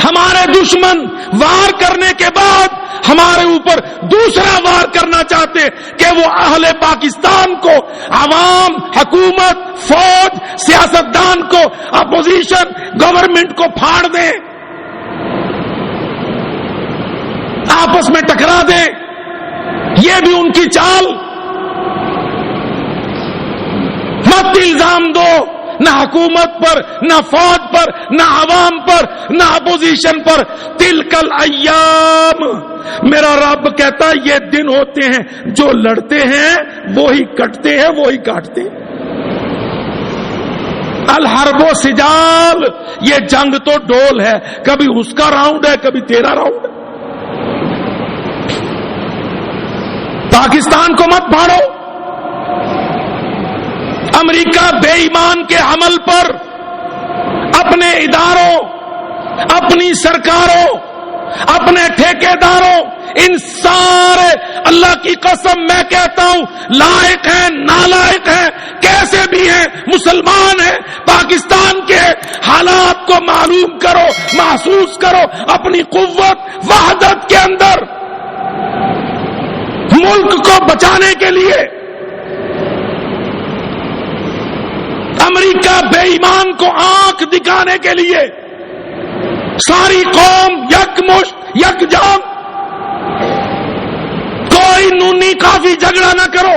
ہمارے دشمن وار کرنے کے بعد ہمارے اوپر دوسرا وار کرنا چاہتے کہ وہ اہل پاکستان کو، عوام، حکومت، فوج، سیاستدان کو، اپوزیشن، گورنمنٹ کو پھاڑ دیں، آپس میں ٹکرا دیں. یہ بھی ان کی چال. مت الزام دو نہ حکومت پر، نہ فوج پر، نہ عوام پر، نہ اپوزیشن پر. تلک الایام، میرا رب کہتا ہے یہ دن ہوتے ہیں جو لڑتے ہیں وہی کٹتے ہیں وہی کاٹتے ہیں. الحرب و سجال، یہ جنگ تو ڈول ہے، کبھی اس کا راؤنڈ ہے کبھی تیرا راؤنڈ ہے. پاکستان کو مت پھاڑو. امریکہ بے ایمان کے عمل پر اپنے اداروں، اپنی سرکاروں، اپنے ٹھیکیداروں، ان سارے، اللہ کی قسم میں کہتا ہوں، لائق ہیں، نالائق ہیں، کیسے بھی ہیں، مسلمان ہیں. پاکستان کے حالات کو معلوم کرو، محسوس کرو. اپنی قوت، وحدت کے اندر ملک کو بچانے کے لیے امریکہ بے ایمان کو آنکھ دکھانے کے لیے ساری قوم یکمشت، یکجام. کوئی نونی کافی جھگڑا نہ کرو.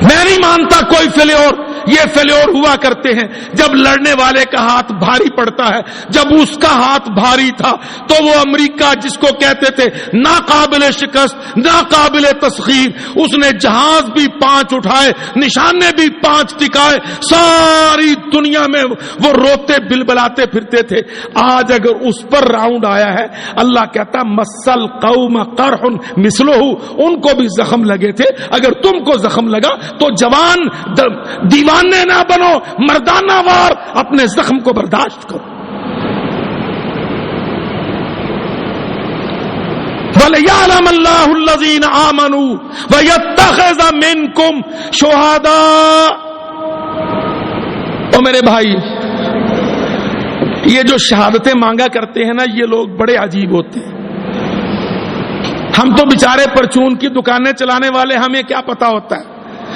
میں نہیں مانتا کوئی فیلور. یہ فیلور ہوا کرتے ہیں جب لڑنے والے کا ہاتھ بھاری پڑتا ہے. جب اس کا ہاتھ بھاری تھا تو وہ امریکہ جس کو کہتے تھے ناقابل شکست، ناقابل تسخیر، اس نے جہاز بھی 5 اٹھائے، نشانے بھی 5 ٹکائے، ساری دنیا میں وہ روتے بلبلاتے پھرتے تھے. آج اگر اس پر راؤنڈ آیا ہے، اللہ کہتا مسل قوم قرح مثلہ، ان کو بھی زخم لگے تھے. اگر تم کو زخم لگا تو جوان دیوانے نہ بنو، مردانہ وار اپنے زخم کو برداشت کرو. وَلِيَعْلَمَ اللَّهُ الَّذِينَ آمَنُوا وَيَتَّخِذَ مِنكُمْ شُهَدَاءَ. او میرے بھائی، یہ جو شہادتیں مانگا کرتے ہیں نا، یہ لوگ بڑے عجیب ہوتے ہیں. ہم تو بیچارے پرچون کی دکانیں چلانے والے، ہمیں کیا پتا ہوتا ہے.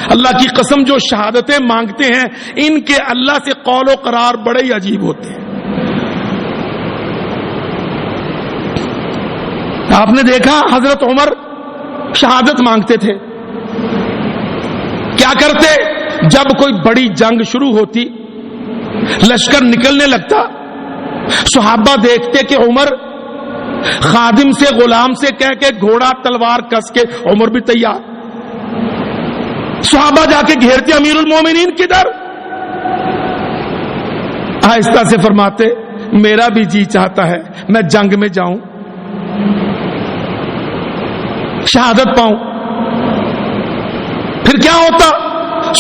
اللہ کی قسم جو شہادتیں مانگتے ہیں ان کے اللہ سے قول و قرار بڑے ہی عجیب ہوتے ہیں. آپ نے دیکھا حضرت عمر شہادت مانگتے تھے. کیا کرتے؟ جب کوئی بڑی جنگ شروع ہوتی، لشکر نکلنے لگتا، صحابہ دیکھتے کہ عمر خادم سے، غلام سے کہہ کے گھوڑا تلوار کس کے، عمر بھی تیار. صحابہ جا کے گھیرتے امیر المومنین کدھر؟ آہستہ سے فرماتے میرا بھی جی چاہتا ہے میں جنگ میں جاؤں، شہادت پاؤں. پھر کیا ہوتا؟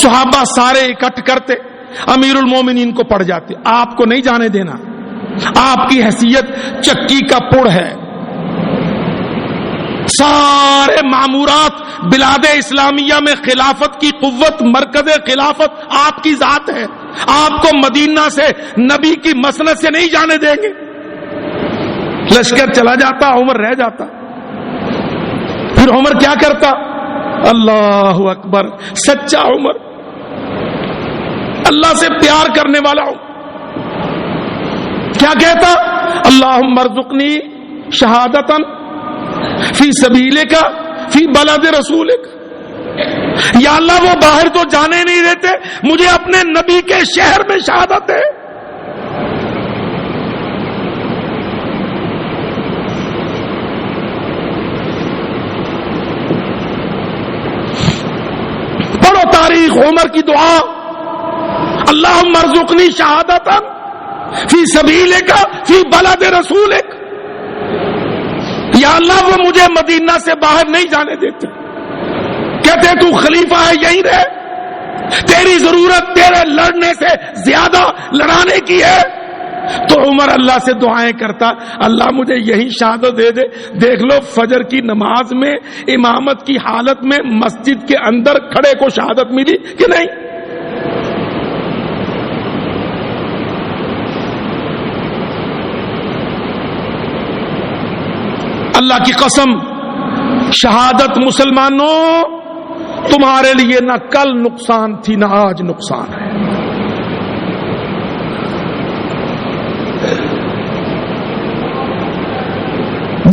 صحابہ سارے اکٹھ کرتے، امیر المومنین کو پڑ جاتے، آپ کو نہیں جانے دینا، آپ کی حیثیت چکی کا پڑ ہے. سارے معمورات بلاد اسلامیہ میں خلافت کی قوت، مرکز خلافت آپ کی ذات ہے. آپ کو مدینہ سے، نبی کی مسند سے نہیں جانے دیں گے. لشکر چلا جاتا، عمر رہ جاتا. پھر عمر کیا کرتا؟ اللہ اکبر، سچا عمر، اللہ سے پیار کرنے والا عمر. کیا کہتا؟ اللہم ارزقنی شہادتاً فی سبیلک فی بلد رسولک. یا اللہ وہ باہر تو جانے نہیں دیتے، مجھے اپنے نبی کے شہر میں شہادت ہے. پڑھو تاریخ عمر کی دعا، اللہم ارزقنی شہادتا فی سبیلک فی بلد رسولک. یا اللہ وہ مجھے مدینہ سے باہر نہیں جانے دیتے، کہتے تو خلیفہ ہے یہیں رہ، تیری ضرورت تیرے لڑنے سے زیادہ لڑانے کی ہے. تو عمر اللہ سے دعائیں کرتا، اللہ مجھے یہی شہادت دے دے. دیکھ لو فجر کی نماز میں امامت کی حالت میں مسجد کے اندر کھڑے کو شہادت ملی کہ نہیں؟ اللہ کی قسم، شہادت مسلمانوں تمہارے لیے نہ کل نقصان تھی نہ آج نقصان ہے۔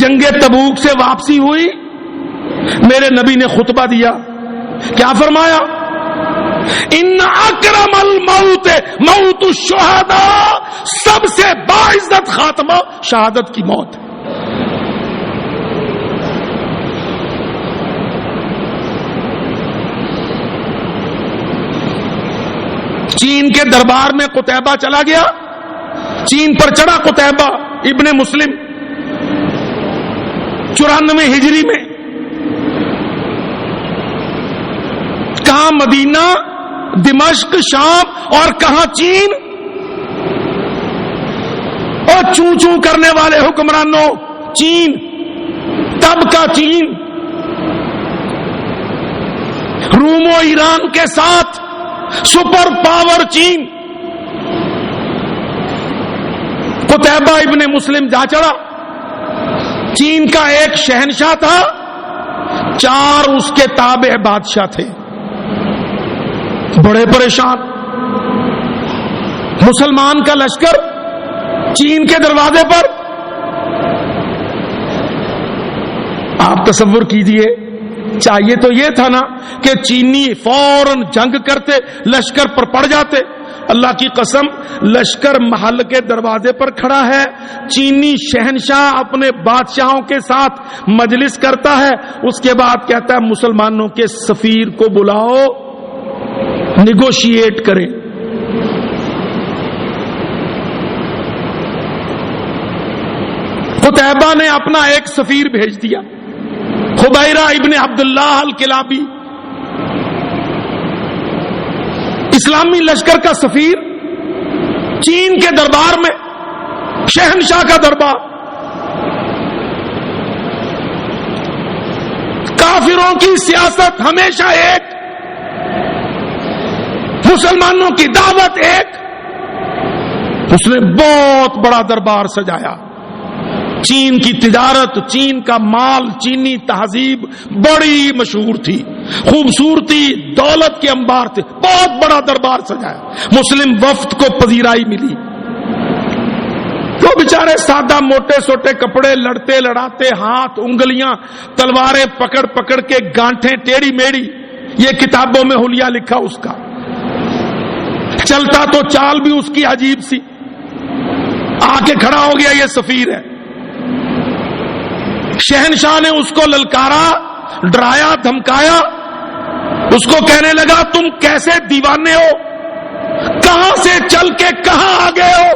جنگ تبوک سے واپسی ہوئی، میرے نبی نے خطبہ دیا، کیا فرمایا؟ ان اکرم الموت موت الشہداء، سب سے باعزت خاتمہ شہادت کی موت ہے۔ چین کے دربار میں قتیبہ چلا گیا، چین پر چڑھا قتیبہ ابن مسلم 94 ہجری میں، کہاں مدینہ، دمشق، شام اور کہاں چین، اور چوں چوں کرنے والے حکمرانوں چین، تب کا چین روم و ایران کے ساتھ سپر پاور چین۔ قتیبہ ابن مسلم جا چڑھا، چین کا ایک شہنشاہ تھا، 4 اس کے تابع بادشاہ تھے، بڑے پریشان۔ مسلمان کا لشکر چین کے دروازے پر، آپ تصور کیجئے، چاہیے تو یہ تھا نا کہ چینی فوراً جنگ کرتے، لشکر پر پڑ جاتے۔ اللہ کی قسم، لشکر محل کے دروازے پر کھڑا ہے، چینی شہنشاہ اپنے بادشاہوں کے ساتھ مجلس کرتا ہے، اس کے بعد کہتا ہے مسلمانوں کے سفیر کو بلاؤ، نیگوشیٹ کریں۔ قتیبہ نے اپنا ایک سفیر بھیج دیا، خبیرہ ابن عبداللہ الکلابی، اسلامی لشکر کا سفیر، چین کے دربار میں، شہنشاہ کا دربار۔ کافروں کی سیاست ہمیشہ ایک، مسلمانوں کی دعوت ایک۔ اس نے بہت بڑا دربار سجایا، چین کی تجارت، چین کا مال، چینی تہذیب بڑی مشہور تھی، خوبصورتی، دولت کے انبار تھے، بہت بڑا دربار سجایا۔ مسلم وفد کو پذیرائی ملی، وہ بیچارے سادہ موٹے سوٹے کپڑے، لڑتے لڑاتے، ہاتھ انگلیاں تلواریں پکڑ پکڑ کے، گانٹھیں ٹیڑھی میڑھی، یہ کتابوں میں حلیہ لکھا اس کا، چلتا تو چال بھی اس کی عجیب سی۔ آ کے کھڑا ہو گیا، یہ سفیر ہے۔ شہنشاہ نے اس کو للکارا، ڈرایا، دھمکایا، اس کو کہنے لگا تم کیسے دیوانے ہو، کہاں سے چل کے کہاں آ گئے ہو،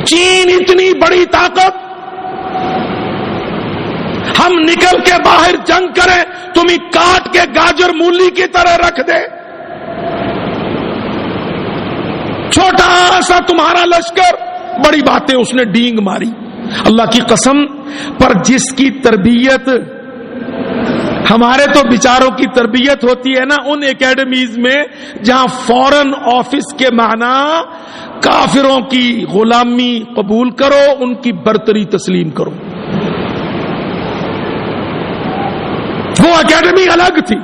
چین اتنی بڑی طاقت، ہم نکل کے باہر جنگ کریں تمہیں کاٹ کے گاجر مولی کی طرح رکھ دے، چھوٹا سا تمہارا لشکر، بڑی باتیں اس نے ڈینگ ماری۔ اللہ کی قسم، پر جس کی تربیت، ہمارے تو بیچاروں کی تربیت ہوتی ہے نا ان اکیڈمیز میں جہاں فورن آفس کے معنی کافروں کی غلامی قبول کرو، ان کی برتری تسلیم کرو، وہ اکیڈمی الگ تھی۔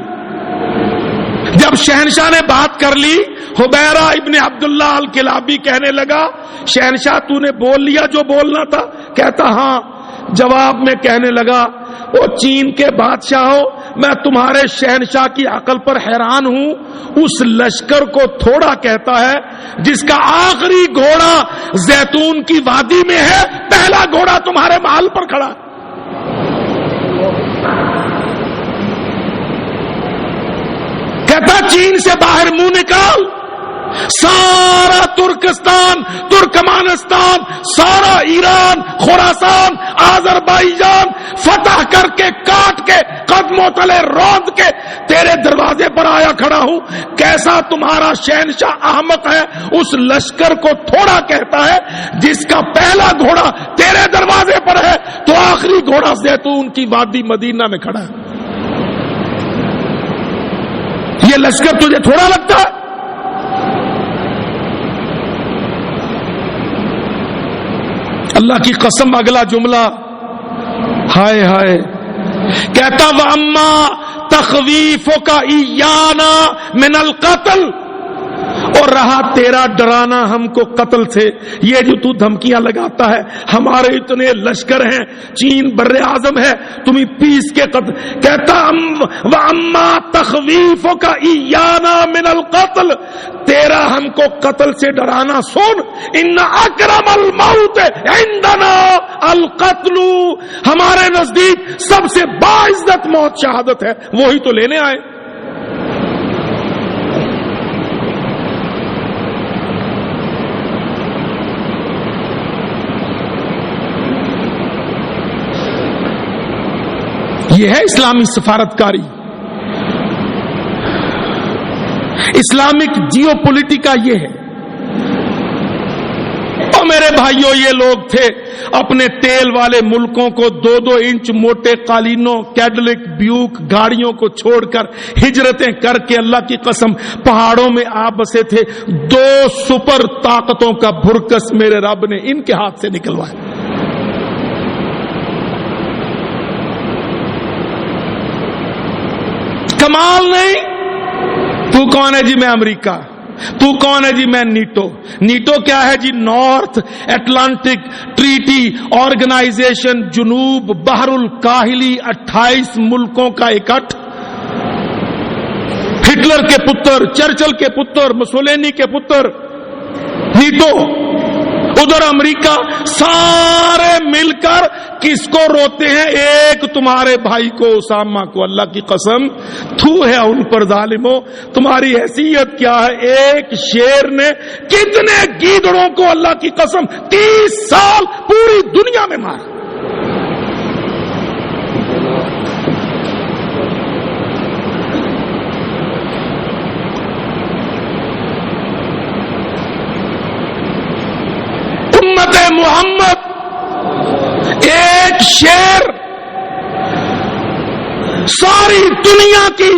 جب شہنشاہ نے بات کر لی، خبیرہ ابن عبداللہ الکلابی کہنے لگا شہنشاہ تو نے بول لیا جو بولنا تھا؟ کہتا ہاں۔ جواب میں کہنے لگا وہ چین کے بادشاہوں، میں تمہارے شہنشاہ کی عقل پر حیران ہوں، اس لشکر کو تھوڑا کہتا ہے جس کا آخری گھوڑا زیتون کی وادی میں ہے، پہلا گھوڑا تمہارے محل پر کھڑا۔ کہتا چین سے باہر منہ نکال، سارا ترکستان، ترکمانستان، سارا ایران، خراسان، آذربائیجان فتح کر کے، کاٹ کے، قدموں تلے روند کے تیرے دروازے پر آیا کھڑا ہوں۔ کیسا تمہارا شہنشاہ احمق ہے، اس لشکر کو تھوڑا کہتا ہے جس کا پہلا گھوڑا تیرے دروازے پر ہے تو آخری گھوڑا زیتون کی وادی مدینہ میں کھڑا ہے۔ یہ لشکر تجھے تھوڑا لگتا ہے؟ اللہ کی قسم، اگلا جملہ ہائے ہائے، کہتا وَأَمَّا تَخْوِيفُكَ إِيَّانَا مِنَ الْقَتْلِ، اور رہا تیرا ڈرانا ہم کو قتل سے، یہ جو تو دھمکیاں لگاتا ہے، ہمارے اتنے لشکر ہیں، چین بر اعظم ہے، تمہیں پیس کے قتل، کہتا وَأَمَّا تَخْوِيفُكَ إِيَّانَا مِنَ الْقَتْلِ، تیرا ہم کو قتل سے ڈرانا، سن إِنَّ أَكْرَمَ الْمَوْتِ عِندَنَا الْقَتْلُ، ہمارے نزدیک سب سے باعزت موت شہادت ہے، وہی تو لینے آئے۔ یہ ہے اسلامی سفارتکاری، اسلامک جیو پولیٹیکا یہ ہے۔ اور میرے بھائیوں، یہ لوگ تھے اپنے تیل والے ملکوں کو 2-2 انچ موٹے قالینوں، کیڈلک بیوک گاڑیوں کو چھوڑ کر ہجرتیں کر کے اللہ کی قسم پہاڑوں میں آ بسے تھے۔ 2 سپر طاقتوں کا بھرکس میرے رب نے ان کے ہاتھ سے نکلوایا۔ کمال نہیں؟ تو کون ہے جی؟ میں امریکہ۔ تو کون ہے جی؟ میں نیٹو۔ نیٹو کیا ہے جی؟ نارتھ اٹلانٹک ٹریٹی آرگنائزیشن، جنوب بحر الکاہلی 28 ملکوں کا اکٹھ۔ ہٹلر کے پتر، چرچل کے پتر، مسولینی کے پتر نیٹو، ادھر امریکہ، سارے مل کر کس کو روتے ہیں؟ ایک تمہارے بھائی کو، اسامہ کو۔ اللہ کی قسم تھو ہے ان پر ظالموں، تمہاری حیثیت کیا ہے؟ ایک شیر نے کتنے گیدڑوں کو اللہ کی قسم 30 سال پوری دنیا میں مارا۔ امت محمد ایک شیر ساری دنیا کی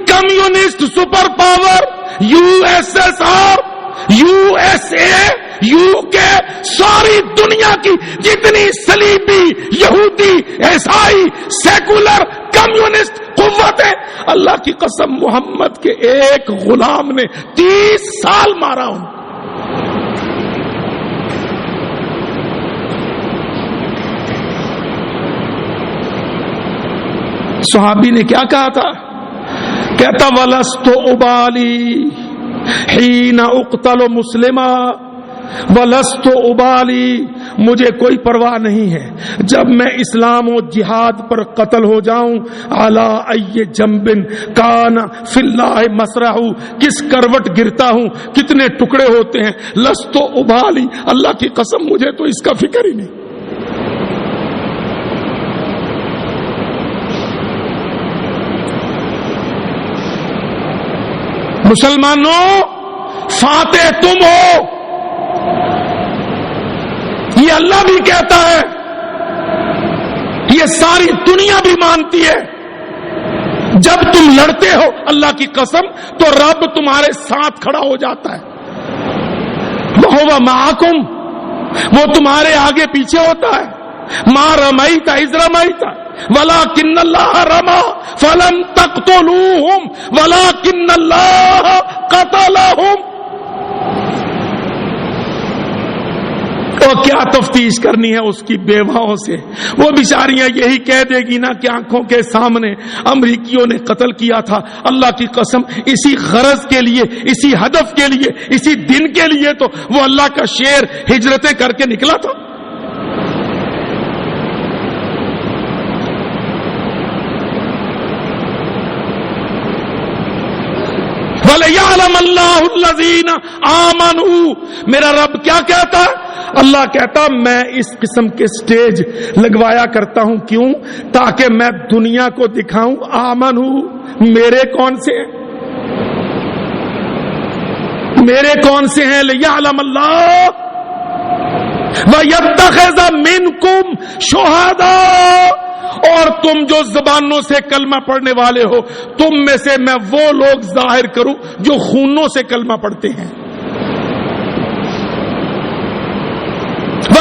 communist super power, USSR، USA، UK، ساری دنیا کی جتنی صلیبی، یہودی، عیسائی، سیکولر، کمیونسٹ قوتیں، اللہ کی قسم محمد کے ایک غلام نے 30 سال مارا ان۔ صحابی نے کیا کہا تھا؟ کہتا وَلَسْتُ أُبَالِي حِينَ أُقْتَلُ مُسْلِمًا وَلَسْتُ أُبَالِي، مجھے کوئی پرواہ نہیں ہے جب میں اسلام و جہاد پر قتل ہو جاؤں، عَلَىٰ أَيِّ جَنْبٍ كَانَ فِي اللَّهِ مَصْرَعُ، کس کروٹ گرتا ہوں، کتنے ٹکڑے ہوتے ہیں، لَسْتُ أُبَالِي، اللہ کی قسم مجھے تو اس کا فکر ہی نہیں۔ مسلمانوں، فاتح تم ہو، یہ اللہ بھی کہتا ہے، یہ ساری دنیا بھی مانتی ہے۔ جب تم لڑتے ہو اللہ کی قسم تو رب تمہارے ساتھ کھڑا ہو جاتا ہے۔ وَهُوَ مَعَكُمْ، وہ تمہارے آگے پیچھے ہوتا ہے۔ مَا رَمَيْتَ إِذْ رَمَيْتَ وَلَكِنَّ اللَّهَ رَمَى فَلَمْ تَقْتُلُوهُمْ وَلَكِنَّ اللَّهَ قَتَلَهُمْ۔ اور کیا تفتیش کرنی ہے اس کی بیواؤں سے؟ وہ بیچاریاں یہی کہہ دے گی نا کہ آنکھوں کے سامنے امریکیوں نے قتل کیا تھا۔ اللہ کی قسم اسی غرض کے لیے، اسی ہدف کے لیے، اسی دن کے لیے تو وہ اللہ کا شیر ہجرتیں کر کے نکلا تھا۔ وَلِيَعْلَمَ اللَّهُ الَّذِينَ آمَنُوا، میرا رب کیا کہتا ہے؟ اللہ کہتا میں اس قسم کے سٹیج لگوایا کرتا ہوں، کیوں؟ تاکہ میں دنیا کو دکھاؤں آمنو، میرے کون سے ہیں، میرے کون سے ہیں، لِيَعْلَمَ اللَّهُ وَيَتَّخِذَ مِنْكُمْ شُهَدَاءَ، اور تم جو زبانوں سے کلمہ پڑھنے والے ہو، تم میں سے میں وہ لوگ ظاہر کروں جو خونوں سے کلمہ پڑھتے ہیں۔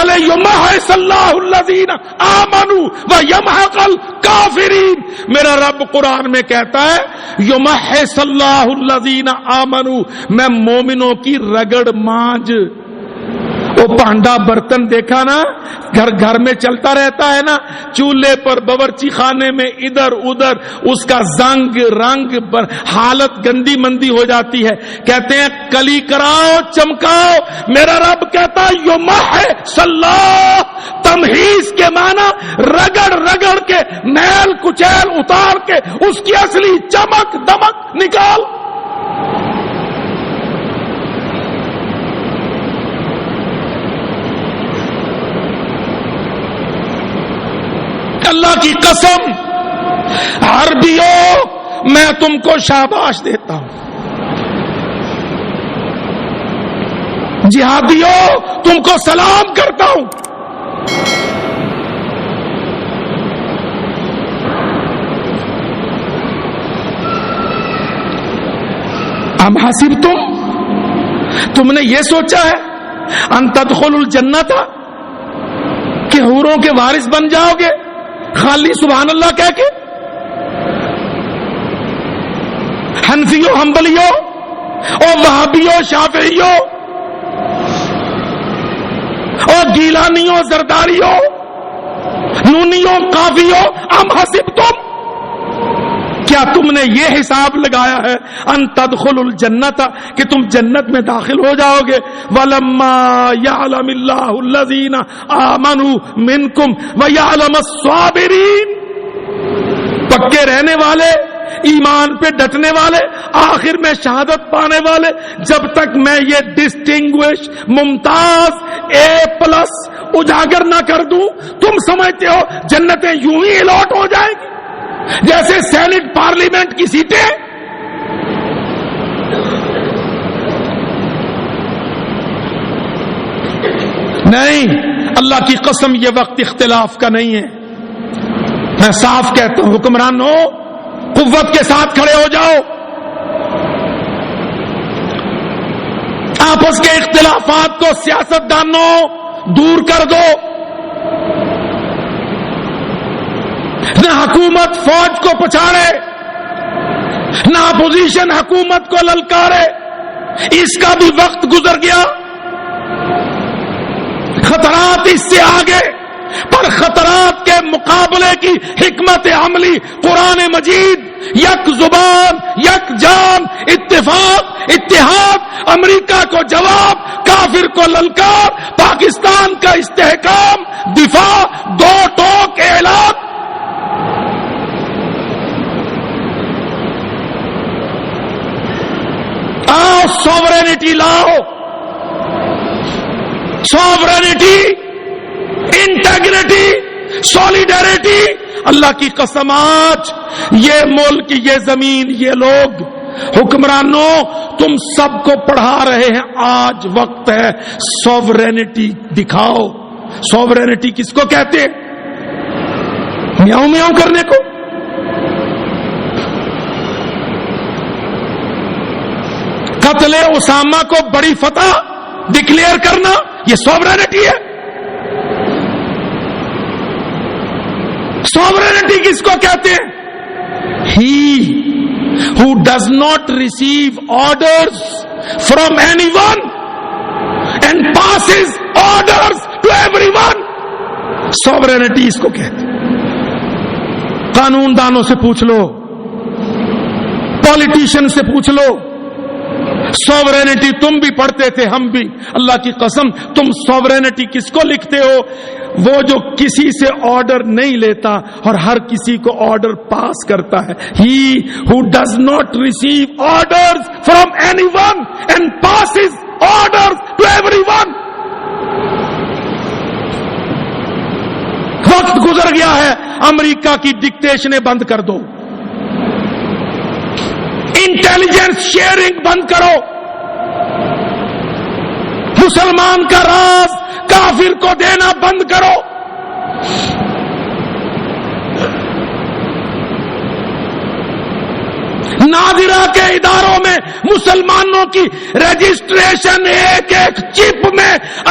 وَلَيُمَحِّصَ اللَّهُ الَّذِينَ آمَنُوا وَيَمْحَقَ الْكَافِرِينَ. میرا رب قرآن میں کہتا ہے یمحص اللہ الذین آمنوا، میں مومنوں کی رگڑ مانج. وہ پانڈا برتن دیکھا نا، گھر گھر میں چلتا رہتا ہے نا، چولہے پر باورچی خانے میں ادھر ادھر اس کا زنگ رنگ حالت گندی مندی ہو جاتی ہے، کہتے ہیں کلی کراؤ چمکاؤ. میرا رب کہتا یمحص اللہ، تمحیص کے معنی رگڑ رگڑ کے میل کچیل اتار کے اس کی اصلی چمک دمک نکال. اللہ کی قسم عربیوں میں تم کو شاباش دیتا ہوں، جہادیوں تم کو سلام کرتا ہوں. ام حسبتم، تم نے یہ سوچا ہے ان تدخلوا الجنت کہ حوروں کے وارث بن جاؤ گے خالی سبحان اللہ کہہ کے؟ حنفیوں حنبلیوں اور وہابیوں شافعیوں اور گیلانیوں زرداریوں نونیوں قافیوں، ام حسبتم، کیا تم نے یہ حساب لگایا ہے ان تدخلوا الجنت کہ تم جنت میں داخل ہو جاؤ گے؟ ولما يعلم الله الذين آمنوا منكم ويعلم الصابرين، پکے رہنے والے، ایمان پہ ڈٹنے والے، آخر میں شہادت پانے والے، جب تک میں یہ ڈسٹنگوش ممتاز A+ اجاگر نہ کر دوں، تم سمجھتے ہو جنتیں یوں ہی الاٹ ہو جائیں گی جیسے سینٹ پارلیمنٹ کی سیٹیں؟ نہیں، اللہ کی قسم یہ وقت اختلاف کا نہیں ہے. میں صاف کہتا ہوں حکمرانوں قوت کے ساتھ کھڑے ہو جاؤ، آپس کے اختلافات کو سیاستدانوں دور کر دو. نہ حکومت فوج کو پچھاڑے، نہ اپوزیشن حکومت کو للکارے، اس کا بھی وقت گزر گیا. خطرات اس سے آگے، پر خطرات کے مقابلے کی حکمت عملی قرآن مجید، یک زبان، یک جان، اتفاق، اتحاد، امریکہ کو جواب، کافر کو للکار، پاکستان کا استحکام، دفاع، دو ٹوک اعلان. آؤ سوورینٹی لاؤ، سوورینٹی، انٹیگریٹی، سولیڈیریٹی. اللہ کی قسم آج یہ ملک، یہ زمین، یہ لوگ حکمرانوں تم سب کو پڑھا رہے ہیں، آج وقت ہے سوورینٹی دکھاؤ. سوورینٹی کس کو کہتے ہیں؟ میاؤں میاؤں کرنے کو. قتل اسامہ کو بڑی فتح ڈکلیئر کرنا یہ سوورینٹی ہے. سوورینٹی کس کو کہتے ہیں؟ He who does not receive orders from anyone and passes orders to everyone. Sovereignty اس کو کہتے ہیں. قانون دانوں سے پوچھ لو، پالیٹیشین سے پوچھ لو، سوورینٹی تم بھی پڑھتے تھے، ہم بھی. اللہ کی قسم تم سوورینٹی کس کو لکھتے ہو؟ وہ جو کسی سے آرڈر نہیں لیتا اور ہر کسی کو آرڈر پاس کرتا ہے. He who does not receive orders from anyone and passes orders to everyone. وقت گزر گیا ہے، امریکہ کی ڈکٹیشنیں بند کر دو، انٹیلیجنس شیئرنگ بند کرو، مسلمان کا راز کافر کو دینا بند کرو. نادرہ کے اداروں میں مسلمانوں کی رجسٹریشن ایک ایک چپ میں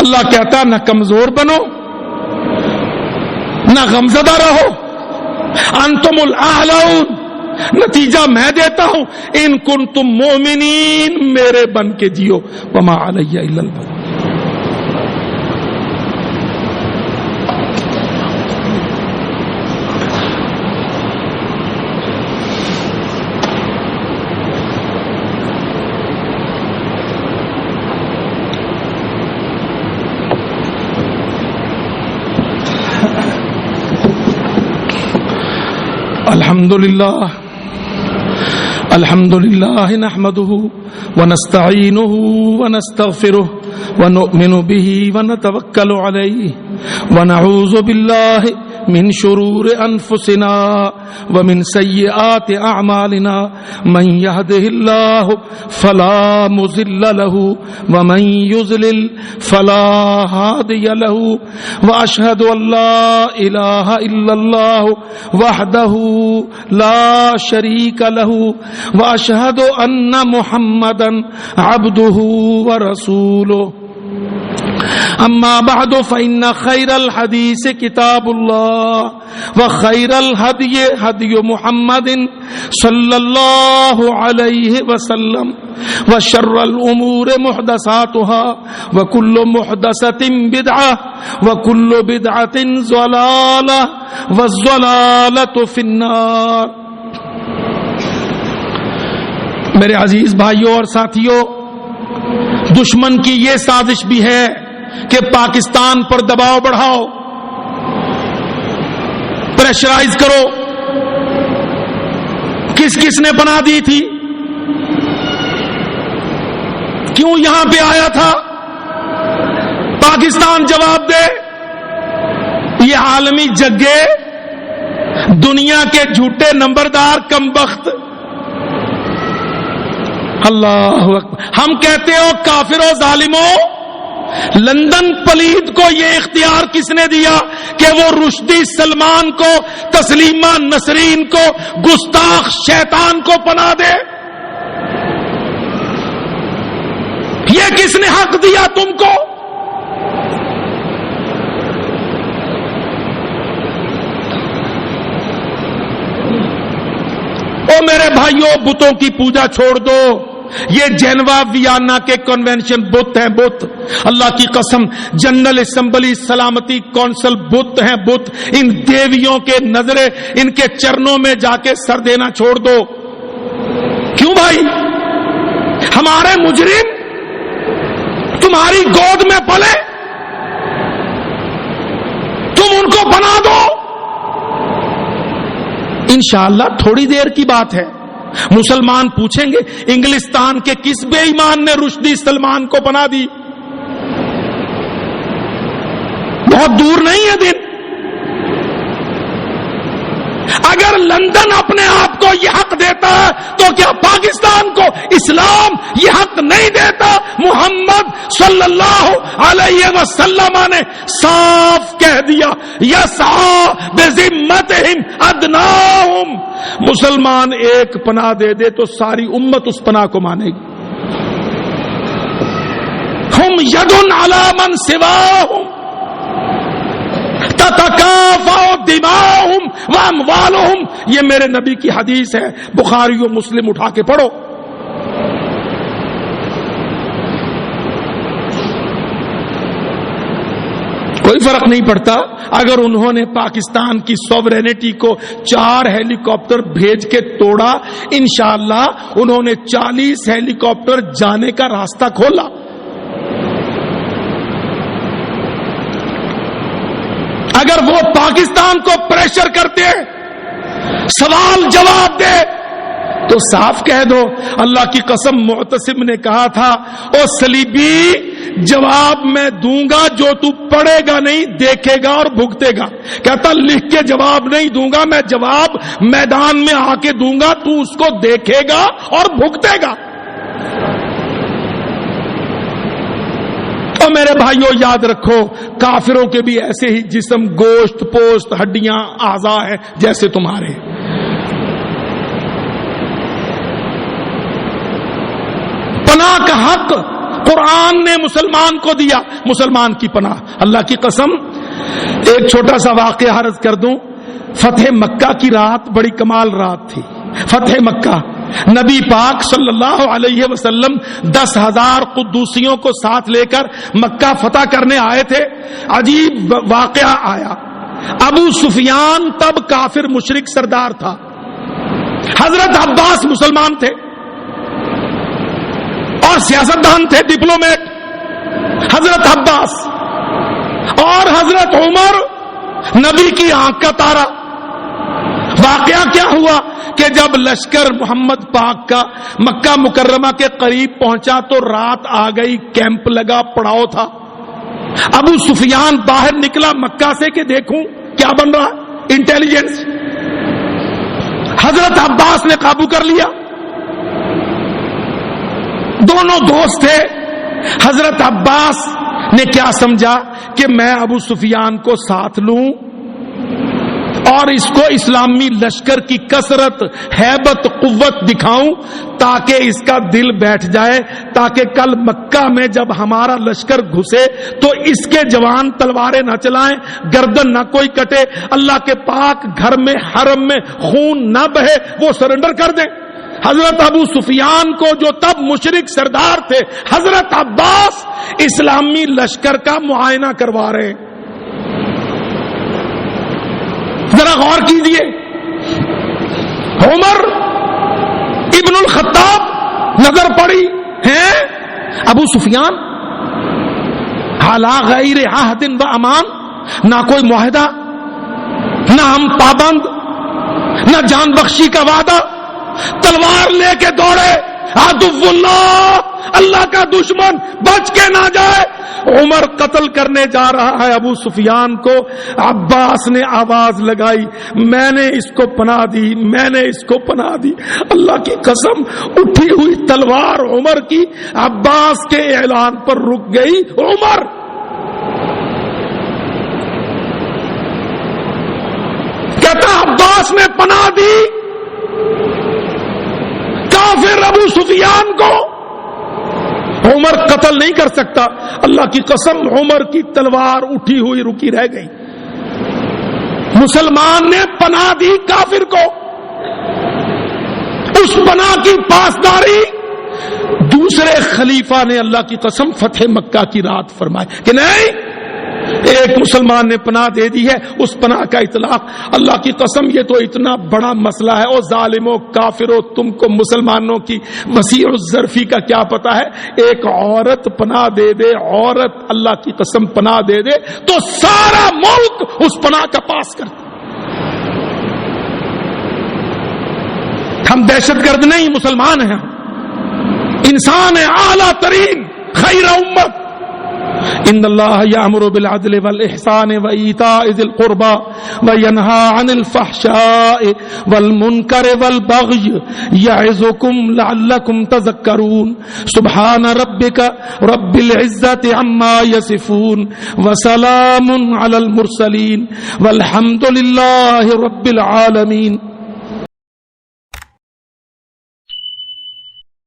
اللہ کہتا نہ کمزور بنو نہ غمزدہ رہو، انتم الاعلون، نتیجہ میں دیتا ہوں، ان کنتم مومنین، میرے بن کے جیو، وما علی الا البلاغ۔ الحمد لله نحمده ونستعينه ونستغفره ونؤمن به ونتوكل عليه ونعوذ بالله من شرور أنفسنا ومن سيئات أعمالنا، من يهده الله فلا مضل له ومن يضلل فلا هادي له، وأشهد أن لا إله إلا الله وحده لا شريك له، وأشهد أن محمدا عبده ورسوله۔ اما بعد فإن خير الحديث كتاب الله وخير الهدي هدي محمد صلى الله عليه وسلم، وشر الأمور محدثاتها وكل محدثة بدعة وكل بدعة ضلالة والضلالة في النار۔ میرے عزیز بھائیوں اور ساتھیوں، دشمن کی یہ سازش بھی ہے کہ پاکستان پر دباؤ بڑھاؤ، پریشرائز کرو۔ کس کس نے پناہ دی تھی؟ کیوں یہاں پہ آیا تھا؟ پاکستان جواب دے۔ یہ عالمی جگے، دنیا کے جھوٹے نمبردار کمبخت، اللہ اکبر، ہم کہتے ہو کافروں ظالموں، لندن پلید کو یہ اختیار کس نے دیا کہ وہ رشدی سلمان کو، تسلیمہ نسرین کو، گستاخ شیطان کو پناہ دے؟ یہ کس نے حق دیا تم کو؟ او میرے بھائیوں، بتوں کی پوجا چھوڑ دو۔ یہ جنیوا ویانا کے کنونشن بت ہیں، بت، اللہ کی قسم، جنرل اسمبلی سلامتی کونسل بت ہیں، بت۔ ان دیویوں کے نظریں ان کے چرنوں میں جا کے سر دینا چھوڑ دو۔ کیوں بھائی؟ ہمارے مجرم تمہاری گود میں پلے، تم ان کو بنا دو۔ انشاءاللہ تھوڑی دیر کی بات ہے، مسلمان پوچھیں گے انگلستان کے کس بے ایمان نے رشدی سلمان کو پناہ دی؟ بہت دور نہیں ہے دن۔ اگر لندن اپنے آپ کو یہ حق دیتا ہے تو کیا پاکستان کو اسلام یہ حق نہیں دیتا؟ محمد صلی اللہ علیہ وسلم نے صاف کہہ دیا، یسعی بذمتہم ادناہم، مسلمان ایک پناہ دے دے تو ساری امت اس پناہ کو مانے گی۔ ہم ید علی من سواہم تتکافأ دماؤہم واموالہم، یہ میرے نبی کی حدیث ہے، بخاری و مسلم اٹھا کے پڑھو۔ کوئی فرق نہیں پڑتا اگر انہوں نے پاکستان کی سوورینٹی کو 4 ہیلی کاپٹر بھیج کے توڑا، انشاءاللہ انہوں نے 40 ہیلی کاپٹر جانے کا راستہ کھولا۔ اگر وہ پاکستان کو پریشر کرتے، سوال جواب دے، تو صاف کہہ دو۔ اللہ کی قسم، معتصم نے کہا تھا، او صلیبی، جواب میں دوں گا جو تو پڑھے گا نہیں، دیکھے گا اور بھگتے گا۔ کہتا لکھ کے جواب نہیں دوں گا، میں جواب میدان میں آ کے دوں گا، تو اس کو دیکھے گا اور بھگتے گا۔ تو میرے بھائیوں یاد رکھو، کافروں کے بھی ایسے ہی جسم، گوشت، پوست، ہڈیاں، اعضاء ہیں جیسے تمہارے۔ پناہ کا حق قرآن نے مسلمان کو دیا مسلمان کی پناہ. اللہ کی قسم ایک چھوٹا سا واقعہ عرض کر دوں. فتح مکہ کی رات بڑی کمال رات تھی. فتح مکہ نبی پاک صلی اللہ علیہ وسلم 10,000 قدوسیوں کو ساتھ لے کر مکہ فتح کرنے آئے تھے. عجیب واقعہ آیا. ابو سفیان تب کافر مشرک سردار تھا. حضرت عباس مسلمان تھے اور سیاستدان تھے, ڈپلومیٹ. حضرت عباس اور حضرت عمر نبی کی آنکھ کا تارا. واقعہ کیا ہوا کہ جب لشکر محمد پاک کا مکہ مکرمہ کے قریب پہنچا تو رات آ گئی, کیمپ لگا, پڑاؤ تھا. ابو سفیان باہر نکلا مکہ سے کہ دیکھوں کیا بن رہا, انٹیلیجنس. حضرت عباس نے قابو کر لیا. دونوں دوست تھے. حضرت عباس نے کیا سمجھا کہ میں ابو سفیان کو ساتھ لوں اور اس کو اسلامی لشکر کی کثرت, ہیبت, قوت دکھاؤں تاکہ اس کا دل بیٹھ جائے, تاکہ کل مکہ میں جب ہمارا لشکر گھسے تو اس کے جوان تلواریں نہ چلائیں, گردن نہ کوئی کٹے, اللہ کے پاک گھر میں حرم میں خون نہ بہے, وہ سرنڈر کر دیں. حضرت ابو سفیان کو جو تب مشرک سردار تھے, حضرت عباس اسلامی لشکر کا معائنہ کروا رہے ہیں. ذرا غور کیجئے. عمر ابن الخطاب نظر پڑی ہیں, ابو سفیان حالا غیر عہد و امان, نہ کوئی معاہدہ, نہ ہم پابند, نہ جان بخشی کا وعدہ. تلوار لے کے دوڑے, عدو اللہ, اللہ کا دشمن, بچ کے نہ جائے. عمر قتل کرنے جا رہا ہے ابو سفیان کو. عباس نے آواز لگائی, میں نے اس کو پناہ دی, میں نے اس کو پناہ دی. اللہ کی قسم اٹھی ہوئی تلوار عمر کی عباس کے اعلان پر رک گئی. عمر کہتا عباس نے پناہ دی کافر ابو سفیان کو. عمر قتل نہیں کر سکتا. اللہ کی قسم عمر کی تلوار اٹھی ہوئی رکی رہ گئی. مسلمان نے پناہ دی کافر کو. اس پناہ کی پاسداری دوسرے خلیفہ نے اللہ کی قسم فتح مکہ کی رات فرمائی کہ نہیں, ایک مسلمان نے پناہ دے دی ہے, اس پناہ کا اطلاق. اللہ کی قسم یہ تو اتنا بڑا مسئلہ ہے. او ظالموں, کافروں, تم کو مسلمانوں کی وسیع الظرفی کا کیا پتا ہے. ایک عورت پناہ دے دے, عورت اللہ کی قسم پناہ دے دے تو سارا ملک اس پناہ کا پاس کرتا. ہم دہشت گرد نہیں, مسلمان ہیں, انسان ہیں, اعلیٰ ترین خیر امت. ان اللہ یامر بالعدل والاحسان وایتاء ذی القربى وینہی عن الفحشاء والمنکر والبغی یعظکم لعلکم تذکرون. سبحان ربک رب العزۃ عما یصفون وسلام علی المرسلین والحمد للہ رب العالمین.